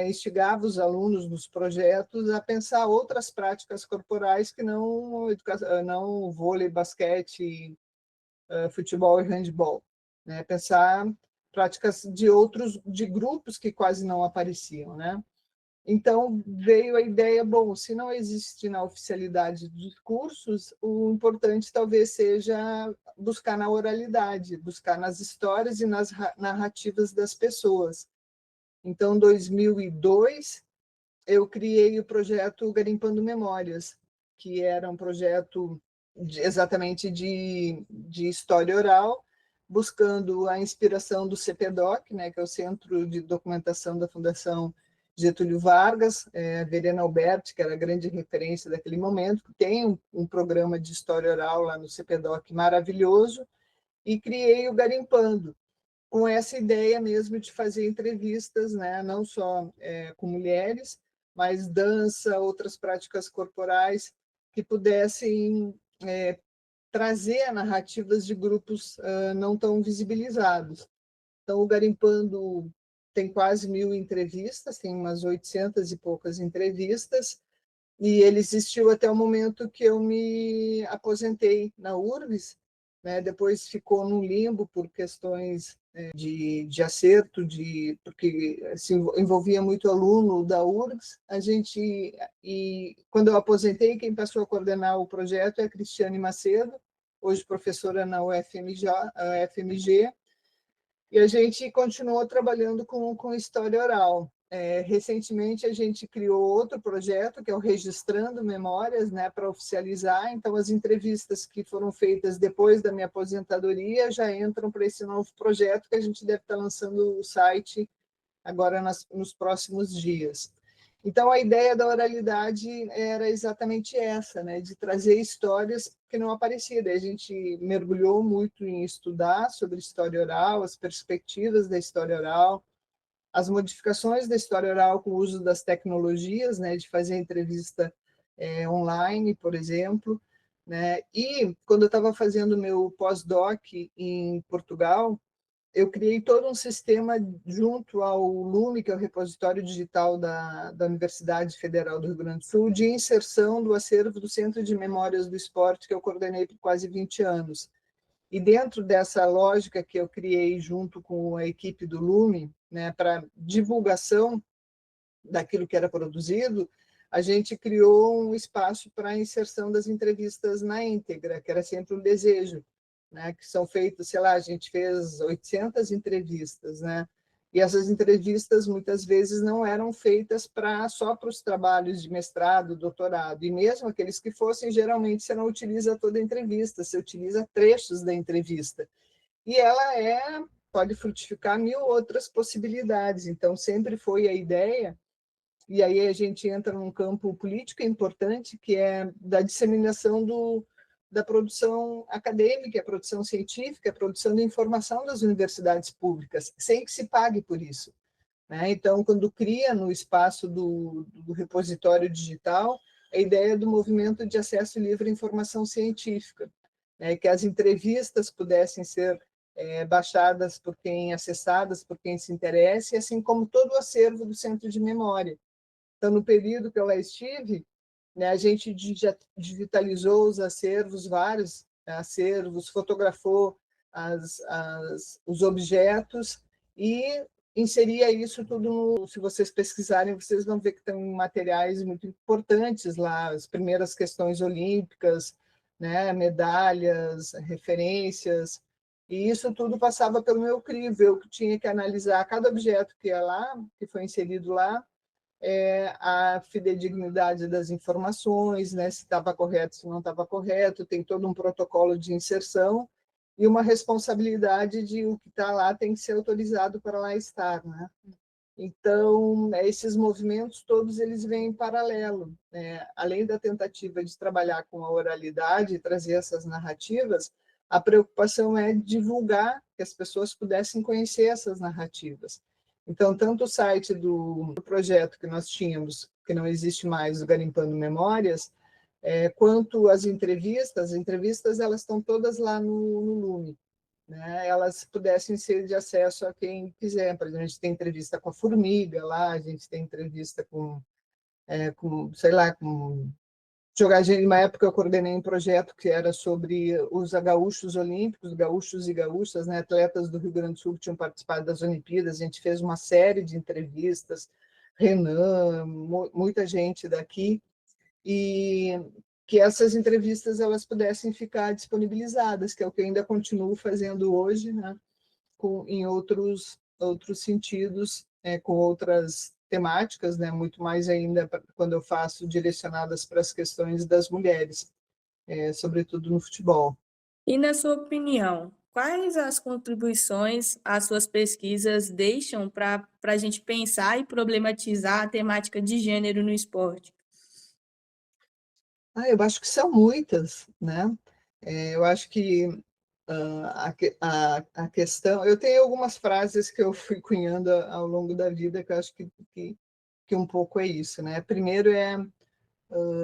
instigava os alunos nos projetos a pensar outras práticas corporais que não vôlei, basquete, futebol e handebol, né? Pensar práticas de grupos que quase não apareciam, né? Então veio a ideia, bom, se não existe na oficialidade dos cursos, o importante talvez seja buscar na oralidade, buscar nas histórias e nas narrativas das pessoas. Então, em 2002, eu criei o projeto Garimpando Memórias, que era um projeto exatamente de história oral, buscando a inspiração do CPDOC, né, que é o Centro de Documentação da Fundação Getúlio Vargas, a Verena Alberti, que era a grande referência daquele momento, que tem um programa de história oral lá no CPDOC maravilhoso, e criei o Garimpando, com essa ideia mesmo de fazer entrevistas, né, não só com mulheres, mas dança, outras práticas corporais que pudessem trazer narrativas de grupos não tão visibilizados. Então, o Garimpando tem quase 1.000 entrevistas, tem umas 800 e poucas entrevistas, e ele existiu até o momento que eu me aposentei na URGS, né? Depois ficou num limbo por questões de acerto, porque se envolvia muito aluno da URGS. E quando eu aposentei, quem passou a coordenar o projeto é a Cristiane Macedo, hoje professora na UFMG, e a gente continuou trabalhando com história oral. Recentemente, a gente criou outro projeto, que é o Registrando Memórias, né, para oficializar. Então, as entrevistas que foram feitas depois da minha aposentadoria já entram para esse novo projeto, que a gente deve estar lançando o site agora nos próximos dias. Então, a ideia da oralidade era exatamente essa, né, de trazer histórias que não apareciam. A gente mergulhou muito em estudar sobre história oral, as perspectivas da história oral, as modificações da história oral com o uso das tecnologias, né, de fazer entrevista online, por exemplo, né? E quando eu estava fazendo meu pós-doc em Portugal, eu criei todo um sistema junto ao LUME, que é o repositório digital da Universidade Federal do Rio Grande do Sul, de inserção do acervo do Centro de Memórias do Esporte, que eu coordenei por quase 20 anos. E dentro dessa lógica que eu criei junto com a equipe do LUME, né, para divulgação daquilo que era produzido, a gente criou um espaço para a inserção das entrevistas na íntegra, que era sempre um desejo, né, que são feitas, sei lá, a gente fez 800 entrevistas, né, e essas entrevistas muitas vezes não eram feitas só para os trabalhos de mestrado, doutorado, e mesmo aqueles que fossem, geralmente você não utiliza toda a entrevista, você utiliza trechos da entrevista. E ela pode frutificar 1.000 outras possibilidades, então sempre foi a ideia, e aí a gente entra num campo político importante, que é da disseminação da produção acadêmica, a produção científica, a produção de informação das universidades públicas, sem que se pague por isso, né? Então, quando cria no espaço do repositório digital, a ideia do movimento de acesso livre à informação científica, né? Que as entrevistas pudessem ser baixadas acessadas por quem se interessa, assim como todo o acervo do Centro de Memória. Então, no período que eu lá estive, né, a gente digitalizou os acervos, vários acervos, fotografou os objetos e inseria isso tudo. Se vocês pesquisarem, vocês vão ver que tem materiais muito importantes lá, as primeiras questões olímpicas, né, medalhas, referências, E isso tudo passava pelo meu crivo, eu que tinha que analisar cada objeto que ia lá, que foi inserido lá, a fidedignidade das informações, né, se estava correto, se não estava correto, tem todo um protocolo de inserção e uma responsabilidade de o que está lá tem que ser autorizado para lá estar, né? Então, esses movimentos todos eles vêm em paralelo, né? Além da tentativa de trabalhar com a oralidade e trazer essas narrativas, a preocupação é divulgar, que as pessoas pudessem conhecer essas narrativas. Então, tanto o site do projeto que nós tínhamos, que não existe mais, o Garimpando Memórias, quanto as entrevistas elas estão todas lá no Lume, né? Elas pudessem ser de acesso a quem quiser. Por exemplo, a gente tem entrevista com a Formiga lá, a gente tem entrevista sei lá, com jogadores. Uma época eu coordenei um projeto que era sobre os gaúchos olímpicos, gaúchos e gaúchas, né? Atletas do Rio Grande do Sul que tinham participado das Olimpíadas. A gente fez uma série de entrevistas, Renan, muita gente daqui, e que essas entrevistas elas pudessem ficar disponibilizadas, que é o que eu ainda continuo fazendo hoje, né? Em outros sentidos, com outras temáticas, né? Muito mais ainda quando eu faço direcionadas para as questões das mulheres, sobretudo no futebol. E, na sua opinião, quais as contribuições as suas pesquisas deixam para a gente pensar e problematizar a temática de gênero no esporte? Eu acho que são muitas, né? Eu acho que a questão... Eu tenho algumas frases que eu fui cunhando ao longo da vida, que eu acho que um pouco é isso, né? Primeiro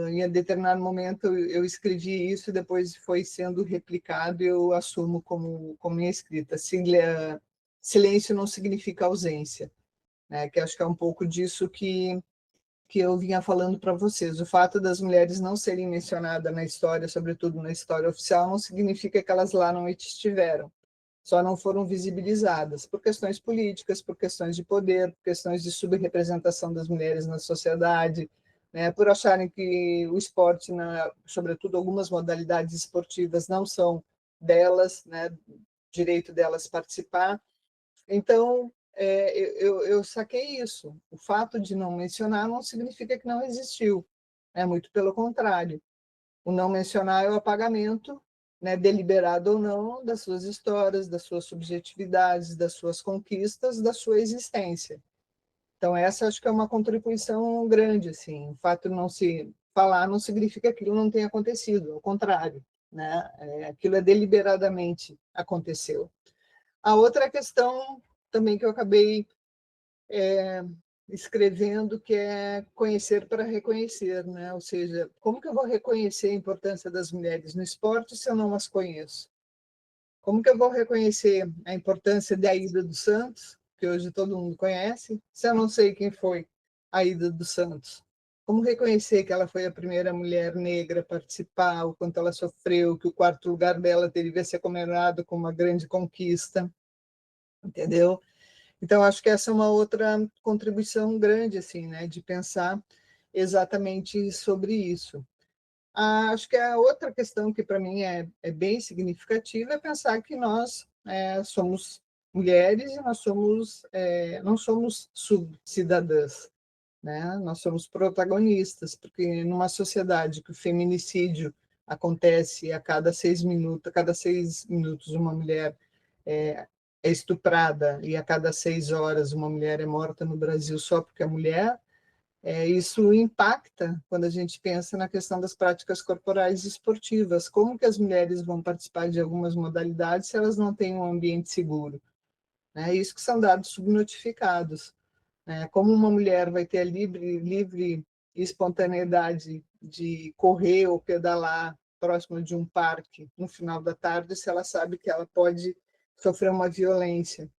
em determinado momento eu escrevi isso, depois foi sendo replicado e eu assumo como minha escrita. Silêncio não significa ausência, né? Que acho que é um pouco disso que eu vinha falando para vocês. O fato das mulheres não serem mencionadas na história, sobretudo na história oficial, não significa que elas lá não estiveram. Só não foram visibilizadas por questões políticas, por questões de poder, por questões de subrepresentação das mulheres na sociedade, né, por acharem que o esporte, sobretudo algumas modalidades esportivas, não são delas, né, direito delas participar. Então, eu saquei isso. O fato de não mencionar não significa que não existiu, muito pelo contrário. O não mencionar é o apagamento, né, deliberado ou não, das suas histórias, das suas subjetividades, das suas conquistas, da sua existência. Então, essa acho que é uma contribuição grande. Assim. O fato de não se falar não significa que aquilo não tenha acontecido, ao contrário, né? Aquilo deliberadamente aconteceu. A outra questão também que eu acabei escrevendo, que é conhecer para reconhecer, né? Ou seja, como que eu vou reconhecer a importância das mulheres no esporte se eu não as conheço? Como que eu vou reconhecer a importância da Aida dos Santos, que hoje todo mundo conhece, se eu não sei quem foi a Aida dos Santos? Como reconhecer que ela foi a primeira mulher negra a participar, o quanto ela sofreu, que o quarto lugar dela devia ser comemorado como uma grande conquista, entendeu? Então, acho que essa é uma outra contribuição grande, assim, né, de pensar exatamente sobre isso. Acho que a outra questão que, para mim, é bem significativa é pensar que nós somos mulheres e não somos subcidadãs, né? Nós somos protagonistas, porque numa sociedade que o feminicídio acontece a cada 6 minutos uma mulher é estuprada e a cada 6 horas uma mulher é morta no Brasil só porque é mulher, isso impacta quando a gente pensa na questão das práticas corporais esportivas. Como que as mulheres vão participar de algumas modalidades se elas não têm um ambiente seguro? Isso que são dados subnotificados. Como uma mulher vai ter a livre espontaneidade de correr ou pedalar próximo de um parque no final da tarde se ela sabe que ela pode sofrer uma violência?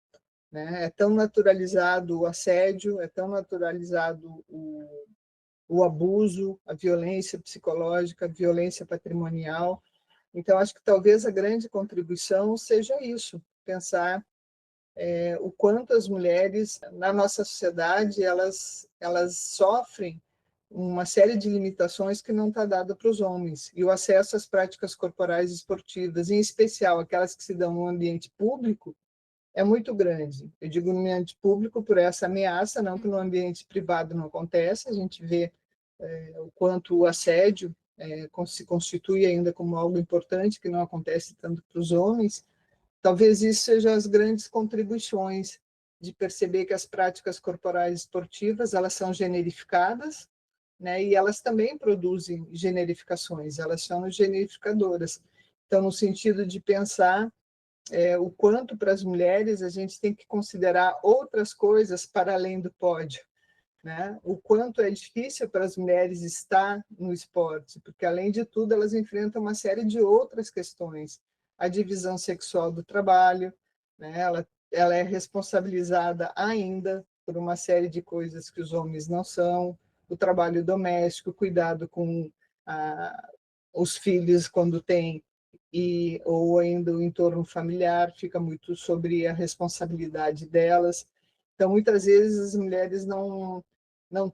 É tão naturalizado o assédio, é tão naturalizado o abuso, a violência psicológica, a violência patrimonial. Então, acho que talvez a grande contribuição seja isso, pensar o quanto as mulheres, na nossa sociedade, elas sofrem uma série de limitações que não está dada para os homens. E o acesso às práticas corporais esportivas, em especial aquelas que se dão no ambiente público, é muito grande. Eu digo no ambiente público por essa ameaça, não que no ambiente privado não acontece. A gente vê o quanto o assédio se constitui ainda como algo importante, que não acontece tanto para os homens. Talvez isso seja as grandes contribuições de perceber que as práticas corporais esportivas elas são generificadas, né, e elas também produzem generificações, elas são generificadoras. Então, no sentido de pensar o quanto para as mulheres a gente tem que considerar outras coisas para além do pódio, né? O quanto é difícil para as mulheres estar no esporte, porque, além de tudo, elas enfrentam uma série de outras questões. A divisão sexual do trabalho, né? Ela é responsabilizada ainda por uma série de coisas que os homens não são, o trabalho doméstico, o cuidado com os filhos quando tem, ou ainda o entorno familiar, fica muito sobre a responsabilidade delas. Então, muitas vezes, as mulheres não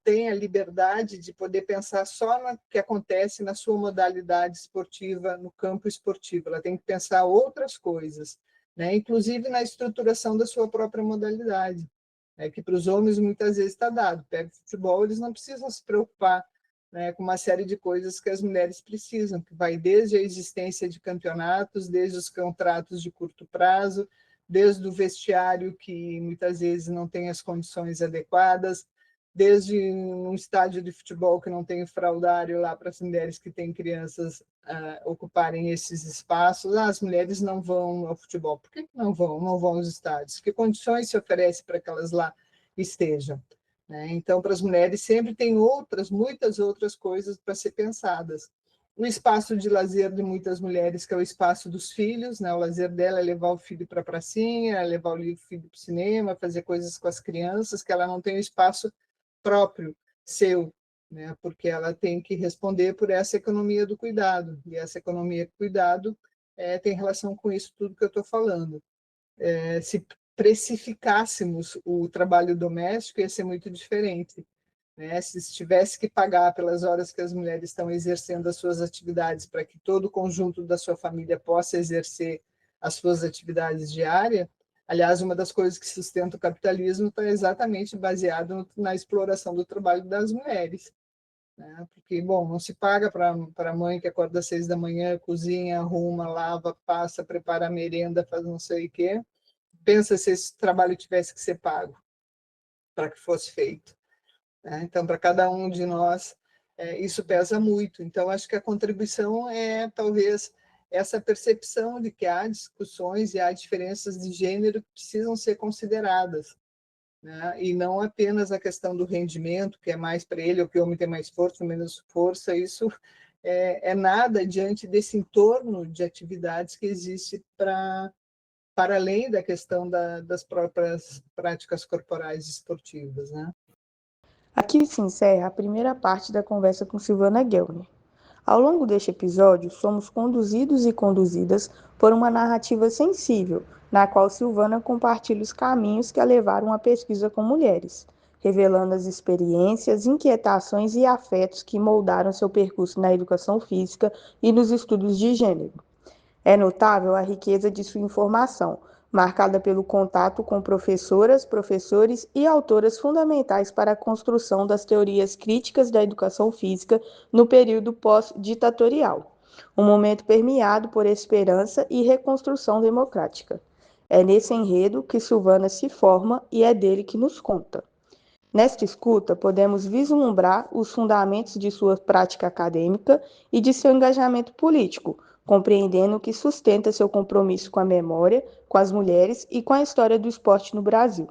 têm a liberdade de poder pensar só no que acontece na sua modalidade esportiva, no campo esportivo. Ela tem que pensar outras coisas, né? Inclusive na estruturação da sua própria modalidade, que para os homens muitas vezes está dado. Pega o futebol, eles não precisam se preocupar, né, com uma série de coisas que as mulheres precisam, que vai desde a existência de campeonatos, desde os contratos de curto prazo, desde o vestiário, que muitas vezes não tem as condições adequadas, desde um estádio de futebol que não tem fraldário lá para as mulheres que têm crianças ocuparem esses espaços. As mulheres não vão ao futebol. Por que não vão? Não vão aos estádios? Que condições se oferece para que elas lá estejam? Então, para as mulheres sempre tem muitas outras coisas para ser pensadas. O espaço de lazer de muitas mulheres, que é o espaço dos filhos, né? O lazer dela é levar o filho para a pracinha, levar o filho para o cinema, fazer coisas com as crianças, que ela não tem o espaço próprio, seu, né? Porque ela tem que responder por essa economia do cuidado, e essa economia do cuidado tem relação com isso tudo que eu estou falando. Se precificássemos o trabalho doméstico, ia ser muito diferente, né? Se tivesse que pagar pelas horas que as mulheres estão exercendo as suas atividades para que todo o conjunto da sua família possa exercer as suas atividades diárias. Aliás, uma das coisas que sustenta o capitalismo está exatamente baseado na exploração do trabalho das mulheres, né? Porque, bom, não se paga para a mãe que acorda às 6 da manhã, cozinha, arruma, lava, passa, prepara a merenda, faz não sei o quê. Pensa se esse trabalho tivesse que ser pago para que fosse feito, né? Então, para cada um de nós, isso pesa muito. Então, acho que a contribuição é, talvez, essa percepção de que há discussões e há diferenças de gênero que precisam ser consideradas, né? E não apenas a questão do rendimento, que é mais para ele, ou que o homem tem mais força ou menos força. Isso é nada diante desse entorno de atividades que existe para além da questão das próprias práticas corporais esportivas, né? Aqui se encerra a primeira parte da conversa com Silvana Gelner. Ao longo deste episódio, somos conduzidos e conduzidas por uma narrativa sensível, na qual Silvana compartilha os caminhos que a levaram à pesquisa com mulheres, revelando as experiências, inquietações e afetos que moldaram seu percurso na educação física e nos estudos de gênero. É notável a riqueza de sua informação, marcada pelo contato com professoras, professores e autoras fundamentais para a construção das teorias críticas da educação física no período pós-ditatorial, um momento permeado por esperança e reconstrução democrática. É nesse enredo que Silvana se forma e é dele que nos conta. Nesta escuta, podemos vislumbrar os fundamentos de sua prática acadêmica e de seu engajamento político, compreendendo o que sustenta seu compromisso com a memória, com as mulheres e com a história do esporte no Brasil.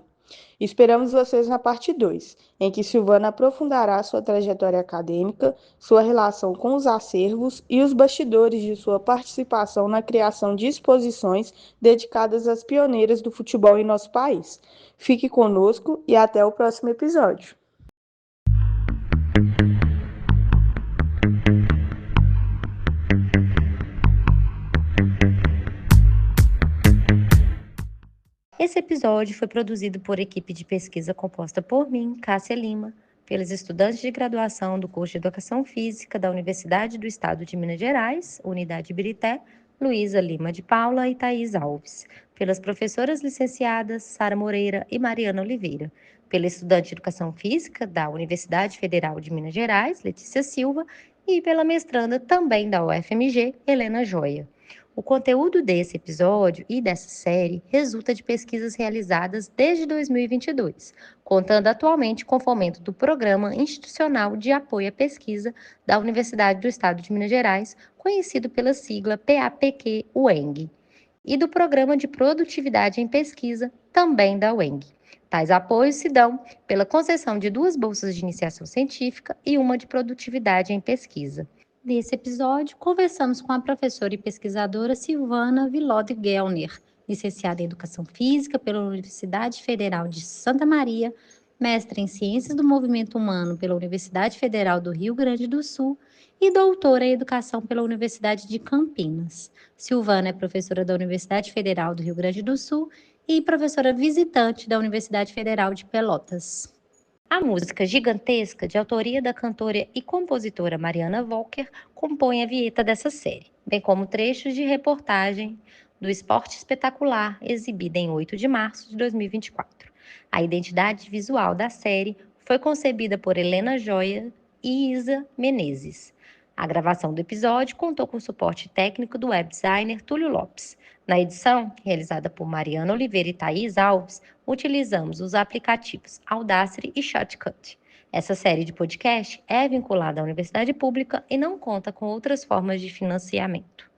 Esperamos vocês na parte 2, em que Silvana aprofundará sua trajetória acadêmica, sua relação com os acervos e os bastidores de sua participação na criação de exposições dedicadas às pioneiras do futebol em nosso país. Fique conosco e até o próximo episódio. Esse episódio foi produzido por equipe de pesquisa composta por mim, Cássia Lima, pelos estudantes de graduação do curso de Educação Física da Universidade do Estado de Minas Gerais, Unidade Ibirité, Luísa Lima de Paula e Thaís Alves, pelas professoras licenciadas Sara Moreira e Mariana Oliveira, pela estudante de Educação Física da Universidade Federal de Minas Gerais, Letícia Silva, e pela mestranda também da UFMG, Helena Joia. O conteúdo desse episódio e dessa série resulta de pesquisas realizadas desde 2022, contando atualmente com o fomento do Programa Institucional de Apoio à Pesquisa da Universidade do Estado de Minas Gerais, conhecido pela sigla PAPQ-UENG, e do Programa de Produtividade em Pesquisa, também da UENG. Tais apoios se dão pela concessão de 2 bolsas de iniciação científica e uma de produtividade em pesquisa. Nesse episódio, conversamos com a professora e pesquisadora Silvana Vilode Gellner, licenciada em Educação Física pela Universidade Federal de Santa Maria, mestre em Ciências do Movimento Humano pela Universidade Federal do Rio Grande do Sul e doutora em Educação pela Universidade de Campinas. Silvana é professora da Universidade Federal do Rio Grande do Sul e professora visitante da Universidade Federal de Pelotas. A música Gigantesca, de autoria da cantora e compositora Mariana Walker, compõe a vinheta dessa série, bem como trechos de reportagem do Esporte Espetacular, exibida em 8 de março de 2024. A identidade visual da série foi concebida por Helena Joia e Isa Menezes. A gravação do episódio contou com o suporte técnico do web designer Túlio Lopes. Na edição, realizada por Mariana Oliveira e Thaís Alves, utilizamos os aplicativos Audacity e Shotcut. Essa série de podcast é vinculada à universidade pública e não conta com outras formas de financiamento.